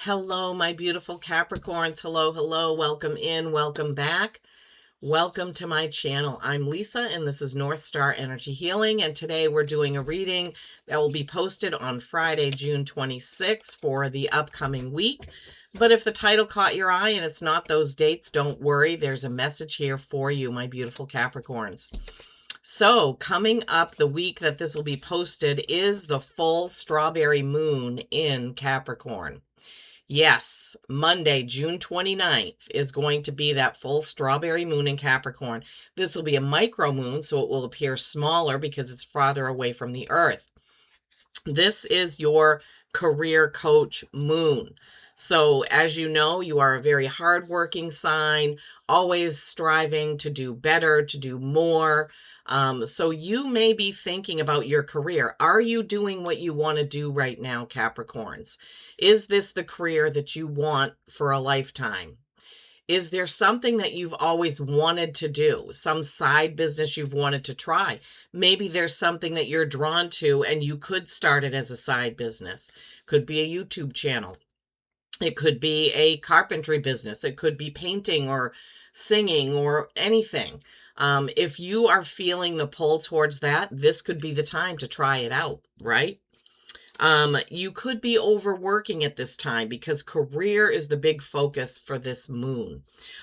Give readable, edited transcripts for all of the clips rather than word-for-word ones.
Hello, my beautiful Capricorns. Hello, hello. Welcome in, welcome back. Welcome to my channel. I'm Lisa, and this is North Star Energy Healing. And today we're doing a reading that will be posted on Friday, June 26th for the upcoming week. But if the title caught your eye and it's not those dates, don't worry. There's a message here for you, my beautiful Capricorns. So coming up the week that this will be posted is the full strawberry moon in Capricorn. Yes, Monday, June 29th is going to be that full strawberry moon in Capricorn. This will be a micro moon, so it will appear smaller because it's farther away from the Earth. This is your career coach moon. So as you know, you are a very hardworking sign, always striving to do better, to do more. So you may be thinking about your career. Are you doing what you want to do right now, Capricorns? Is this the career that you want for a lifetime? Is there something that you've always wanted to do? Some side business you've wanted to try? Maybe there's something that you're drawn to and you could start it as a side business. Could be a YouTube channel. It could be a carpentry business. It could be painting or singing or anything. If you are feeling the pull towards that, this could be the time to try it out, right? You could be overworking at this time because career is the big focus for this moon.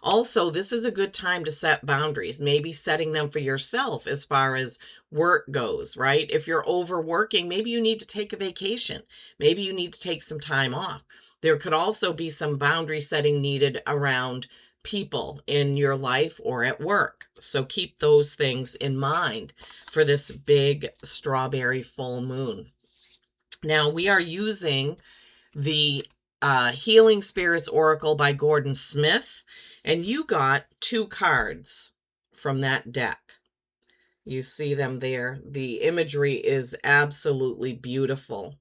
Also, this is a good time to set boundaries, maybe setting them for yourself as far as work goes, right? If you're overworking, maybe you need to take a vacation. Maybe you need to take some time off. There could also be some boundary setting needed around people in your life or at work. So keep those things in mind for this big strawberry full moon. Now, we are using the Healing Spirits Oracle by Gordon Smith, and you got 2 cards from that deck. You see them there. The imagery is absolutely beautiful.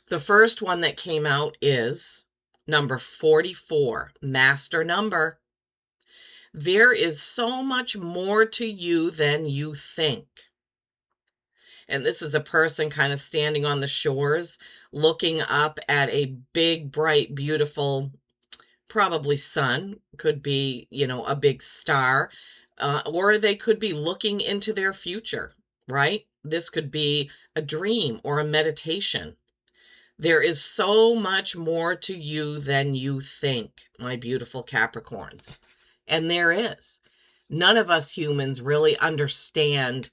The first one that came out is number 44, Master Number. There is so much more to you than you think. And this is a person kind of standing on the shores, looking up at a big, bright, beautiful, probably sun. Could be, a big star. Or they could be looking into their future, right? This could be a dream or a meditation. There is so much more to you than you think, my beautiful Capricorns. And there is. None of us humans really understand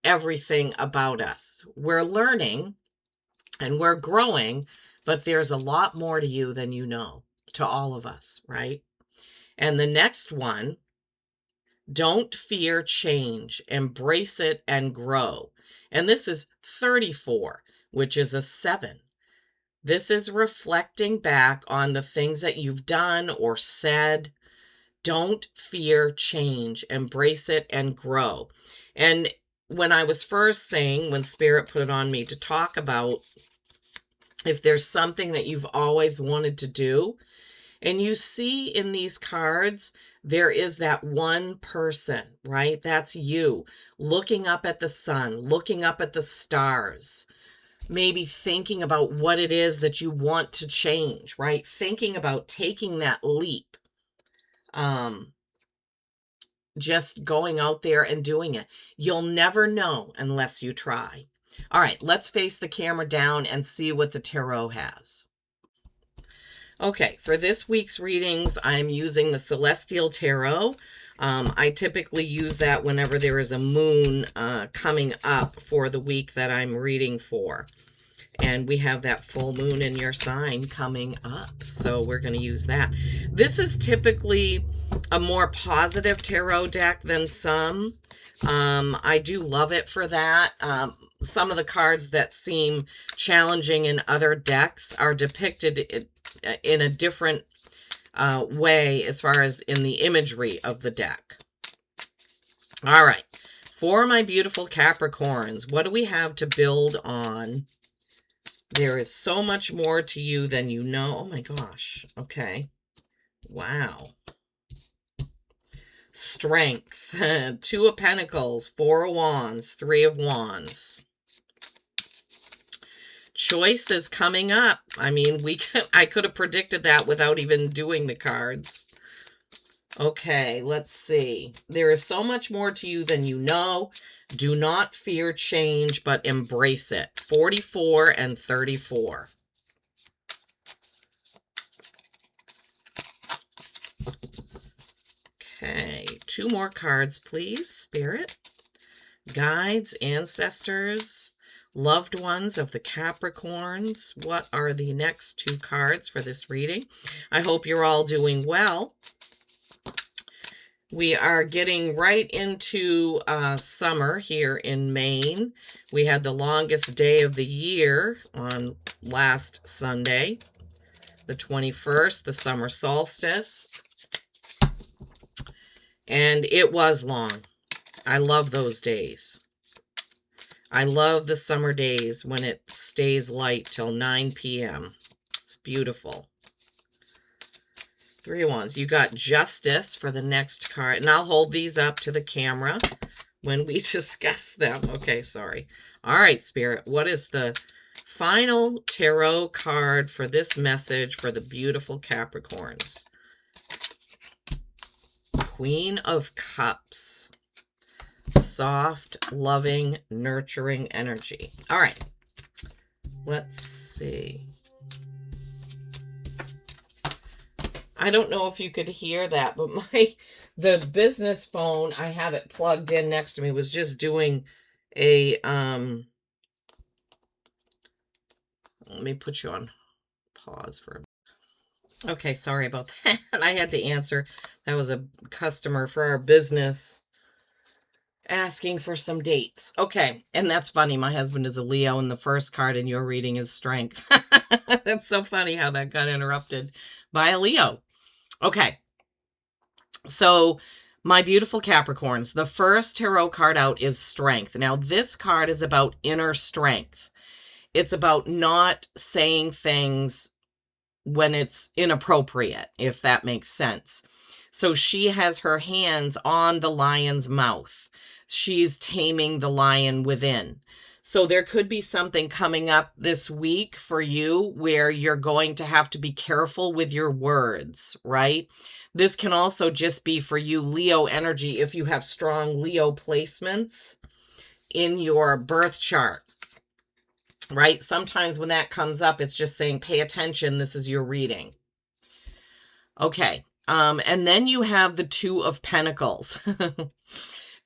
everything about us. We're learning and we're growing, but there's a lot more to you than you know, to all of us, right? And the next one, don't fear change, embrace it and grow. And this is 34, which is a 7. This is reflecting back on the things that you've done or said. Don't fear change, embrace it and grow. And when I was first saying, when Spirit put it on me to talk about if there's something that you've always wanted to do, and you see in these cards, there is that one person, right? That's you, looking up at the sun, looking up at the stars, maybe thinking about what it is that you want to change, right? Thinking about taking that leap. Just going out there and doing it. You'll never know unless you try. All right, let's face the camera down and see what the tarot has. Okay, for this week's readings, I'm using the Celestial Tarot. I typically use that whenever there is a moon coming up for the week that I'm reading for. And we have that full moon in your sign coming up. So we're going to use that. This is typically a more positive tarot deck than some. I do love it for that. Some of the cards that seem challenging in other decks are depicted in a different way as far as in the imagery of the deck. All right. For my beautiful Capricorns, what do we have to build on? There is so much more to you than you know. Oh my gosh. Okay. Wow. Strength. 2 of Pentacles, 4 of Wands, 3 of Wands. Choice is coming up. I mean, I could have predicted that without even doing the cards. Okay, let's see. There is so much more to you than you know. Do not fear change, but embrace it. 44 and 34. Okay, 2 more cards, please, Spirit. Guides, ancestors, loved ones of the Capricorns. What are the next 2 cards for this reading? I hope you're all doing well. We are getting right into summer here in Maine. We had the longest day of the year on last Sunday, the 21st, the summer solstice. And it was long. I love those days. I love the summer days when it stays light till 9 p.m. It's beautiful. 3 of Wands. You got Justice for the next card. And I'll hold these up to the camera when we discuss them. Okay, sorry. All right, Spirit. What is the final tarot card for this message for the beautiful Capricorns? Queen of Cups. Soft, loving, nurturing energy. All right. Let's see. I don't know if you could hear that, but the business phone, I have it plugged in next to me, was just doing a, let me put you on pause for a minute. Okay, sorry about that. I had to answer. That was a customer for our business asking for some dates. Okay, and that's funny. My husband is a Leo, and the first card in your reading is Strength. That's so funny how that got interrupted by a Leo. Okay, so my beautiful Capricorns, the first tarot card out is Strength. Now, this card is about inner strength. It's about not saying things when it's inappropriate, if that makes sense. So she has her hands on the lion's mouth. She's taming the lion within. So there could be something coming up this week for you where you're going to have to be careful with your words, right? This can also just be for you, Leo energy, if you have strong Leo placements in your birth chart, right? Sometimes when that comes up, it's just saying, pay attention, this is your reading. Okay, and then you have the 2 of Pentacles.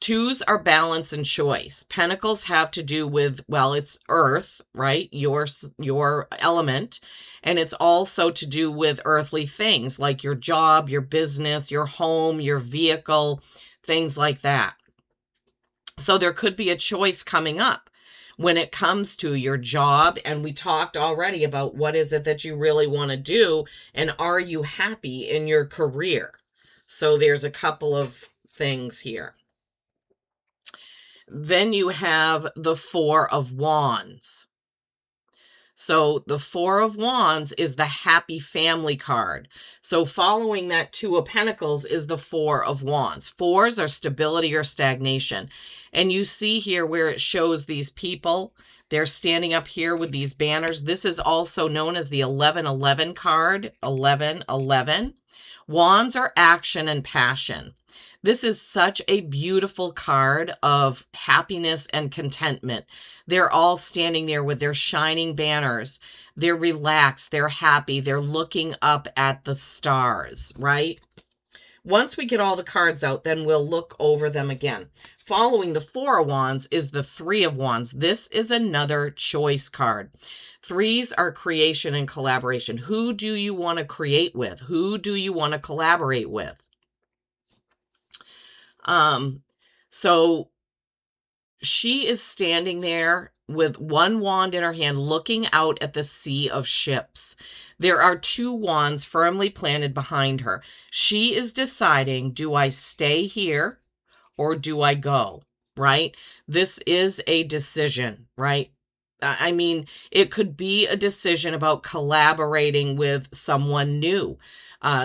2s are balance and choice. Pentacles have to do with, well, it's earth, right? Your element. And it's also to do with earthly things like your job, your business, your home, your vehicle, things like that. So there could be a choice coming up when it comes to your job. And we talked already about what is it that you really want to do, and are you happy in your career? So there's a couple of things here. Then you have the 4 of Wands. So the 4 of Wands is the happy family card. So following that 2 of Pentacles is the 4 of Wands. 4s are stability or stagnation. And you see here where it shows these people, they're standing up here with these banners. This is also known as the 1111 card, 1111. Wands are action and passion. This is such a beautiful card of happiness and contentment. They're all standing there with their shining banners. They're relaxed. They're happy. They're looking up at the stars, right? Once we get all the cards out, then we'll look over them again. Following the 4 of Wands is the 3 of Wands. This is another choice card. 3s are creation and collaboration. Who do you want to create with? Who do you want to collaborate with? So she is standing there with 1 wand in her hand, looking out at the sea of ships. There are 2 wands firmly planted behind her. She is deciding, do I stay here or do I go? Right? This is a decision, right? I mean, it could be a decision about collaborating with someone new,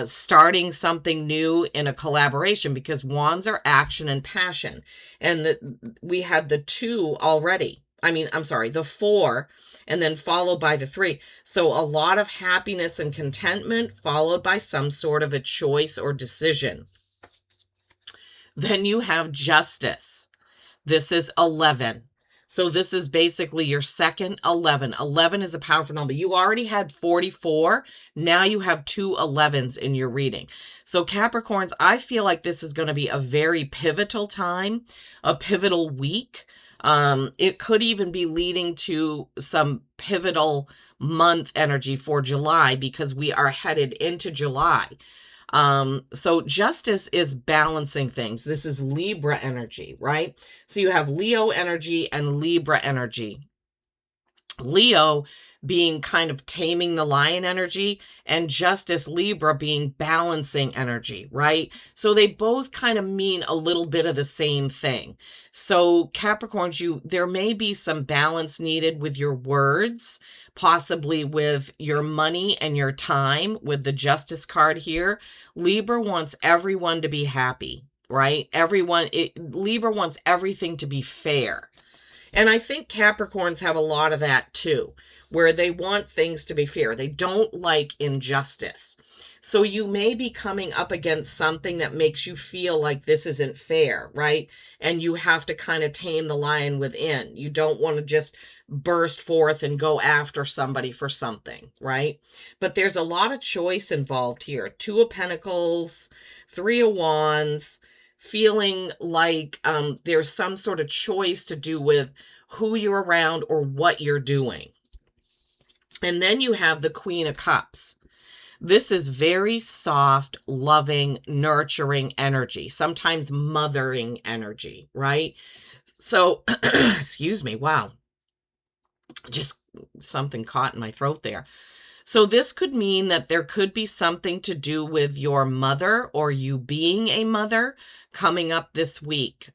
starting something new in a collaboration, because wands are action and passion. And we had the 2 already I'm sorry, the 4, and then followed by the 3. So a lot of happiness and contentment followed by some sort of a choice or decision. Then you have justice. This is 11. So this is basically your second 11. 11 is a powerful number. You already had 44. Now you have 2 11s in your reading. So Capricorns, I feel like this is going to be a very pivotal time, a pivotal week. It could even be leading to some pivotal month energy for July, because we are headed into July. So justice is balancing things. This is Libra energy, right? So you have Leo energy and Libra energy. Leo being kind of taming the lion energy, and justice, Libra, being balancing energy, right? So they both kind of mean a little bit of the same thing. So Capricorns, there may be some balance needed with your words, possibly with your money and your time, with the justice card here. Libra wants everyone to be happy, right? Libra wants everything to be fair. And I think Capricorns have a lot of that too, where they want things to be fair. They don't like injustice. So you may be coming up against something that makes you feel like this isn't fair, right? And you have to kind of tame the lion within. You don't want to just burst forth and go after somebody for something, right? But there's a lot of choice involved here. 2 of Pentacles, 3 of Wands, feeling like there's some sort of choice to do with who you're around or what you're doing. And then you have the Queen of Cups. This is very soft, loving, nurturing energy, sometimes mothering energy, right? So, excuse me, wow. Just something caught in my throat there. So this could mean that there could be something to do with your mother or you being a mother coming up this week.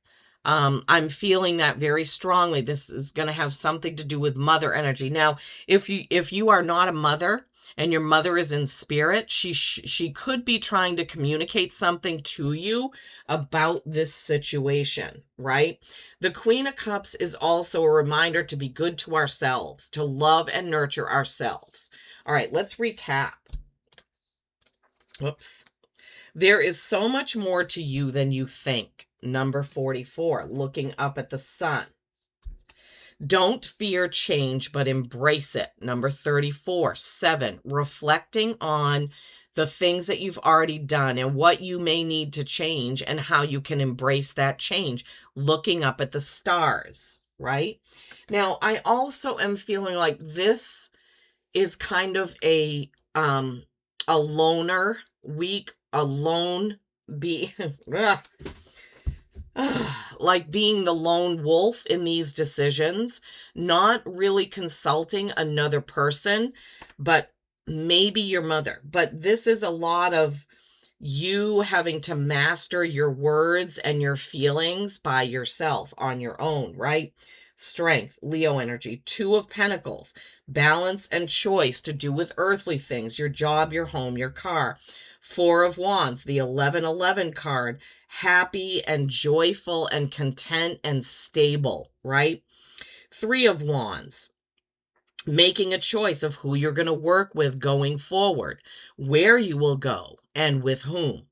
I'm feeling that very strongly. This is going to have something to do with mother energy. Now, if you are not a mother and your mother is in spirit, she could be trying to communicate something to you about this situation, right? The Queen of Cups is also a reminder to be good to ourselves, to love and nurture ourselves. All right, let's recap. Whoops. There is so much more to you than you think. Number 44, looking up at the sun. Don't fear change, but embrace it. Number 34, 7, reflecting on the things that you've already done and what you may need to change and how you can embrace that change. Looking up at the stars, right? Now, I also am feeling like this is kind of a loner week, like being the lone wolf in these decisions, not really consulting another person, but maybe your mother. But this is a lot of you having to master your words and your feelings by yourself on your own, right? Strength, Leo energy, 2 of Pentacles, balance and choice to do with earthly things, your job, your home, your car. 4 of Wands, the 1111 card, happy and joyful and content and stable, right? 3 of Wands, making a choice of who you're going to work with going forward, where you will go, and with whom.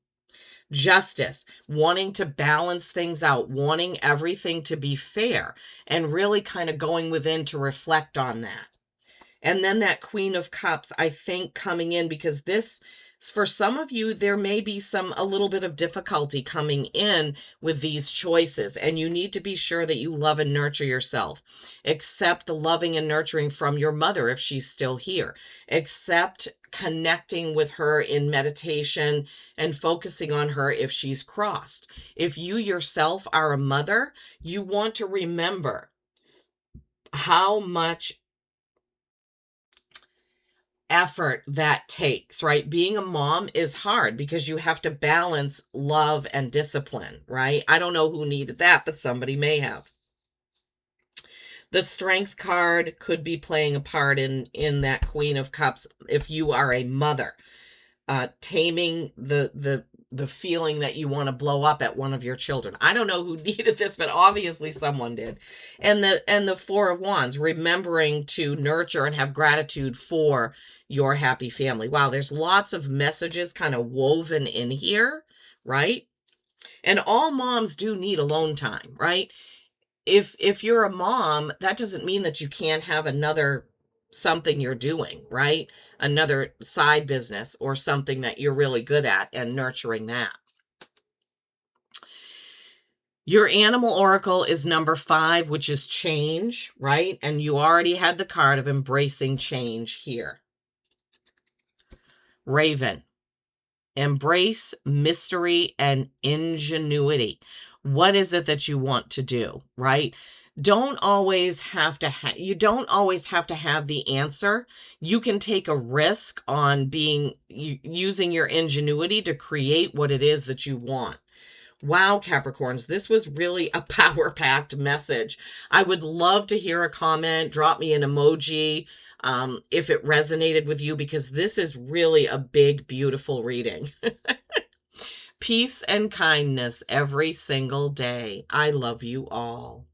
Justice, wanting to balance things out, wanting everything to be fair, and really kind of going within to reflect on that. And then that Queen of Cups, I think, coming in, because this, for some of you, there may be a little bit of difficulty coming in with these choices, and you need to be sure that you love and nurture yourself. Accept the loving and nurturing from your mother if she's still here. Accept connecting with her in meditation and focusing on her if she's crossed. If you yourself are a mother, you want to remember how much effort that takes, right? Being a mom is hard because you have to balance love and discipline, right? I don't know who needed that, but somebody may have. The Strength card could be playing a part in that Queen of Cups if you are a mother. Taming the the feeling that you want to blow up at one of your children. I don't know who needed this, but obviously someone did. And the Four of Wands, remembering to nurture and have gratitude for your happy family. Wow, there's lots of messages kind of woven in here, right? And all moms do need alone time, right? If you're a mom, that doesn't mean that you can't have another something you're doing, right? Another side business or something that you're really good at and nurturing that. Your animal oracle is number 5, which is change, right? And you already had the card of embracing change here. Raven. Embrace mystery and ingenuity. What is it that you want to do, right? Don't always have to you don't always have to have the answer. You can take a risk on using your ingenuity to create what it is that you want. Wow, Capricorns, this was really a power-packed message. I would love to hear a comment. Drop me an emoji if it resonated with you, because this is really a big, beautiful reading. Peace and kindness every single day. I love you all.